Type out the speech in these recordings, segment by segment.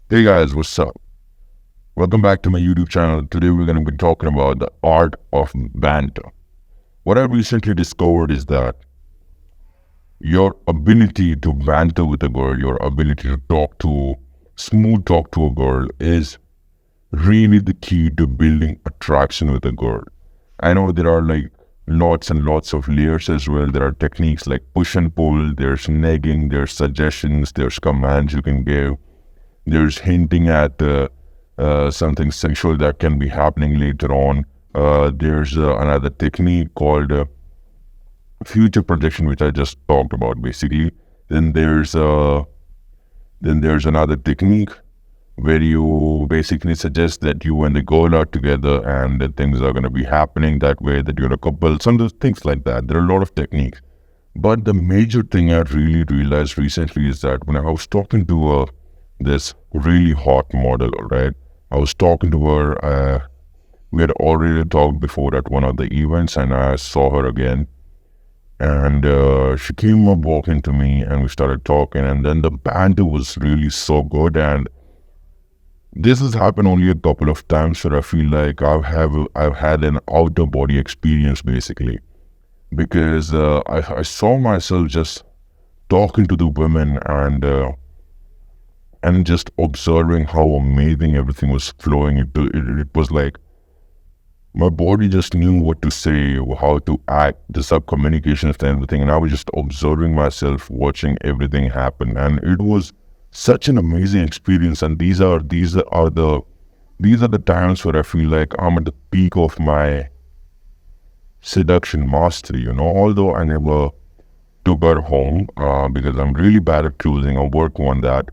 Hey guys, what's up? Welcome back to my YouTube channel. Today we're going to be talking about the art of banter. What I recently discovered is that your ability to banter with a girl, your ability to smooth talk to a girl is really the key to building attraction with a girl. I know there are like lots and lots of layers as well. There are techniques like push and pull, there's negging, there's suggestions, there's commands you can give. There's hinting at something sexual that can be happening later on. There's another technique called future projection, which I just talked about basically. Then there's another technique where you basically suggest that you and the girl are together and that things are going to be happening that way, that you're a couple, some of those things like that. There are a lot of techniques. But the major thing I really realized recently is that when I was talking to this really hot model, right? I was talking to her. We had already talked before at one of the events, and I saw her again. And she came up walking to me, and we started talking. And then the banter was really so good. And this has happened only a couple of times where I feel like I've had an outer body experience basically, because I saw myself just talking to the women and just observing how amazing everything was flowing. It was like my body just knew what to say, how to act, the sub communications and everything. And I was just observing myself, watching everything happen. And it was such an amazing experience. And these are the times where I feel like I'm at the peak of my seduction mastery, although I never took her home because I'm really bad at closing. I'll work on that.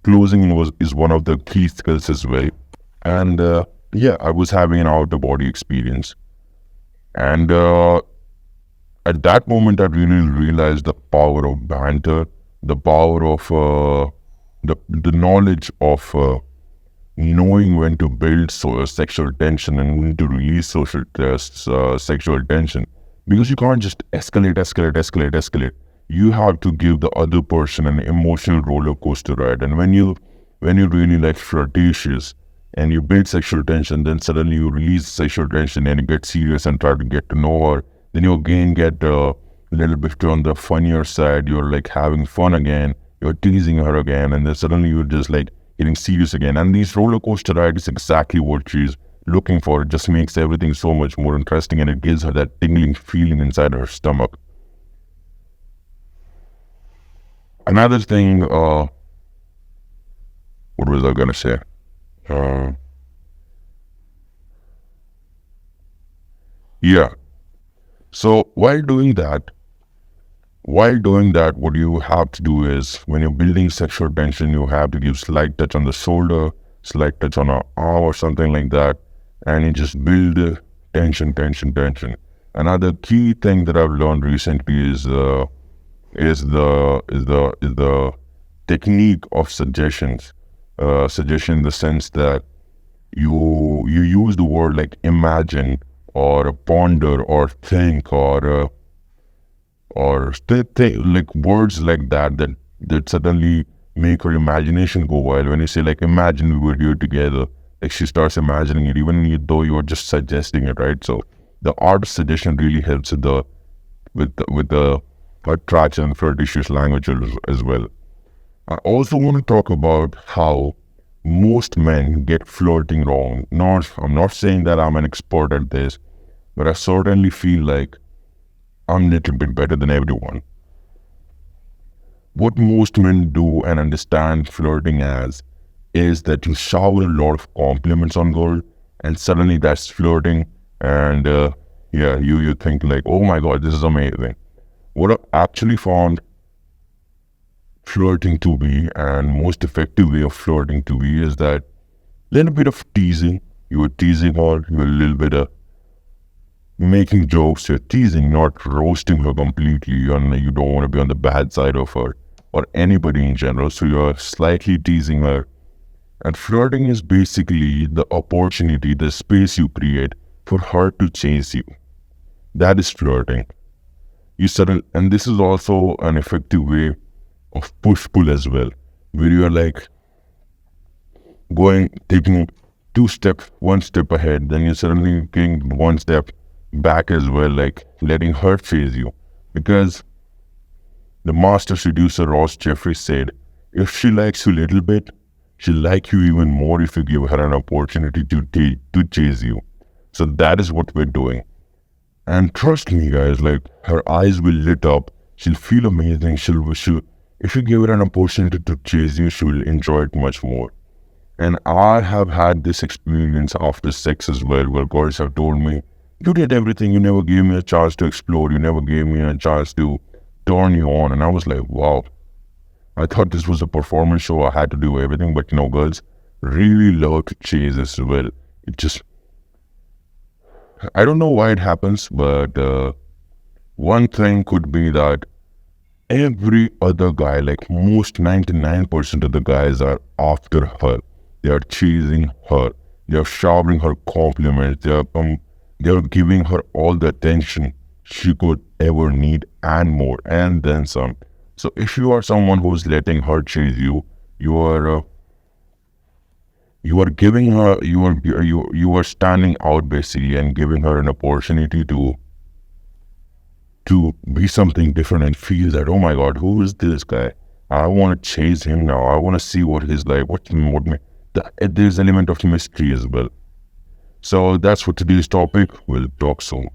Closing is one of the key skills as well. And yeah, I was having an outer body experience. And at that moment, I really realized the power of banter, the power of the knowledge of knowing when to build sexual tension and when to release sexual tension. Because you can't just escalate. You have to give the other person an emotional roller coaster ride. And when you really like flirtatious and you build sexual tension, then suddenly you release sexual tension and you get serious and try to get to know her. Then you again get a little bit on the funnier side. You're like having fun again. You're teasing her again, and then suddenly you're just like getting serious again. And these roller coaster ride is exactly what she's looking for. It just makes everything so much more interesting, and it gives her that tingling feeling inside her stomach. Another thing, what was I gonna say? Uh, yeah. So while doing that, what you have to do is when you're building sexual tension, you have to give slight touch on the shoulder, slight touch on an arm or something like that, and you just build tension. Another key thing that I've learned recently is the technique of suggestions. Suggestion in the sense that you use the word like imagine or ponder or think or like words like that suddenly make her imagination go wild. When you say like imagine we were here together, like she starts imagining it, even though you're just suggesting it, right? So the art of suggestion really helps with the attraction and flirtatious language as well. I also want to talk about how most men get flirting wrong. I'm not saying that I'm an expert at this, but I certainly feel like I'm a little bit better than everyone. What most men do and understand flirting as is that you shower a lot of compliments on girl, and suddenly that's flirting, and yeah, you think like, oh my god, this is amazing. What I've actually found flirting to be, and most effective way of flirting to be, is that little bit of teasing. You were teasing her, you're a little bit of making jokes, you're teasing, not roasting her completely. You don't want to be on the bad side of her or anybody in general, so you're slightly teasing her. And flirting is basically the opportunity, the space you create for her to chase you. That is flirting. And this is also an effective way of push pull as well, where you're like taking one step ahead, then you're suddenly taking one step back as well, like letting her chase you. Because the master seducer Ross Jeffries said, if she likes you a little bit, she'll like you even more if you give her an opportunity to chase you. So that is what we're doing. And trust me, guys, like her eyes will lit up. She'll feel amazing. If you give her an opportunity to chase you, she will enjoy it much more. And I have had this experience after sex as well, where girls have told me, you did everything. You never gave me a chance to explore. You never gave me a chance to turn you on. And I was like, wow, I thought this was a performance show. I had to do everything. But girls really love to chase as well. It just, I don't know why it happens, but one thing could be that every other guy, like most 99% of the guys, are after her. They are chasing her. They are showering her compliments. They are giving her all the attention she could ever need and more, and then some. So if you are someone who's letting her chase you, you are giving her you are standing out basically and giving her an opportunity to be something different and feel that, oh my God, who is this guy? I want to chase him now. I want to see what he's like. There's element of mystery as well. So that's for today's topic. We'll talk soon.